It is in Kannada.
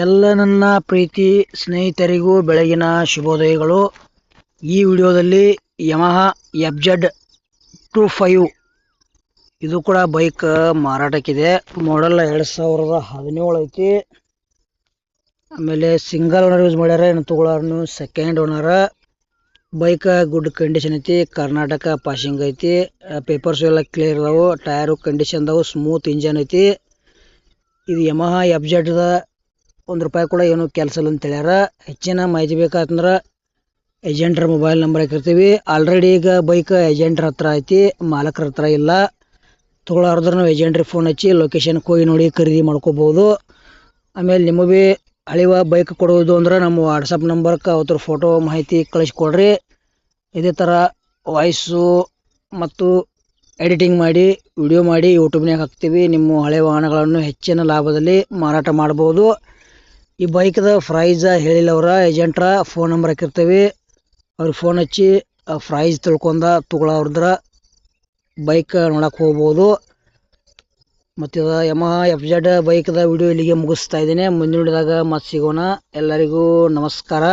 ಎಲ್ಲ ನನ್ನ ಪ್ರೀತಿ ಸ್ನೇಹಿತರಿಗೂ ಬೆಳಗಿನ ಶುಭೋದಯಗಳು. ಈ ವಿಡಿಯೋದಲ್ಲಿ ಯಮಹಾ FZ25 ಇದು ಕೂಡ ಬೈಕ್ ಮಾರಾಟಕ್ಕಿದೆ. ಮಾಡೆಲ್ 2017 ಐತಿ. ಆಮೇಲೆ ಸಿಂಗಲ್ ಓನರ್ ಯೂಸ್ ಮಾಡ್ಯಾರ. ಏನು ತಗೊಳ್ಳೋರು second owner. Bike good condition ಐತಿ. ಕರ್ನಾಟಕ ಪಾಸಿಂಗ್ ಐತಿ. ಪೇಪರ್ಸ್ ಎಲ್ಲ ಕ್ಲಿಯರ್ ಅದಾವು. ಟೈರು ಕಂಡೀಷನ್ ಅದಾವು. ಸ್ಮೂತ್ ಇಂಜನ್ ಐತಿ. ಇದು ಯಮಹಾ FZ ₹1 ಕೂಡ ಏನು ಕೆಲಸ ಇಲ್ಲ ಅಂತ ಹೇಳ್ಯಾರ. ಹೆಚ್ಚಿನ ಮಾಹಿತಿ ಬೇಕಾತಂದ್ರೆ ಏಜೆಂಟ್ರ ಮೊಬೈಲ್ ನಂಬರ್ ಹಾಕಿರ್ತೀವಿ. ಆಲ್ರೆಡಿ ಈಗ ಬೈಕ್ ಏಜೆಂಟ್ರ ಹತ್ರ ಐತಿ, ಮಾಲಕರ ಹತ್ರ ಇಲ್ಲ. ತಗೊಳ್ಳೋರ್ದ್ರ ನಾವು ಏಜೆಂಟ್ರಿಗೆ ಫೋನ್ ಹಚ್ಚಿ ಲೊಕೇಶನ್ಗೆ ಹೋಗಿ ನೋಡಿ ಖರೀದಿ ಮಾಡ್ಕೋಬೋದು. ಆಮೇಲೆ ನಿಮಗೆ ಹಳಿವ ಬೈಕ್ ಕೊಡೋದು ಅಂದ್ರೆ ನಮ್ಮ ವಾಟ್ಸಪ್ ನಂಬರ್ಗೆ ಅವ್ರ ಫೋಟೋ ಮಾಹಿತಿ ಕಳಿಸ್ಕೊಡ್ರಿ. ಇದೇ ಥರ ವಾಯ್ಸು ಮತ್ತು ಎಡಿಟಿಂಗ್ ಮಾಡಿ ವಿಡಿಯೋ ಮಾಡಿ ಯೂಟ್ಯೂಬ್ನಾಗ ಹಾಕ್ತೀವಿ. ನಿಮ್ಮ ಹಳೆ ವಾಹನಗಳನ್ನು ಹೆಚ್ಚಿನ ಲಾಭದಲ್ಲಿ ಮಾರಾಟ ಮಾಡ್ಬೋದು. ಈ ಬೈಕ್ದ ಪ್ರೈಸ್ ಹೇಳಿಲ್ಲ ಅವರ ಏಜೆಂಟ್ರ ಫೋನ್ ನಂಬರ್ ಹಾಕಿರ್ತೀವಿ. ಅವ್ರಿಗೆ ಫೋನ್ ಹಚ್ಚಿ ಪ್ರೈಸ್ ತಿಳ್ಕೊಂಡ ತಗೊಳ್ಳೋದ್ರ ಬೈಕ್ ನೋಡಕ್ಕೆ ಹೋಗ್ಬೋದು. ಮತ್ತು ಯಮಹಾ FZ ಬೈಕ್ದ ವಿಡಿಯೋ ಇಲ್ಲಿಗೆ ಮುಗಿಸ್ತಾ ಇದ್ದೀನಿ. ಮುಂದಿನ ವಿಡಿಯೋದಾಗ ಮತ್ತೆ ಸಿಗೋಣ. ಎಲ್ಲರಿಗೂ ನಮಸ್ಕಾರ.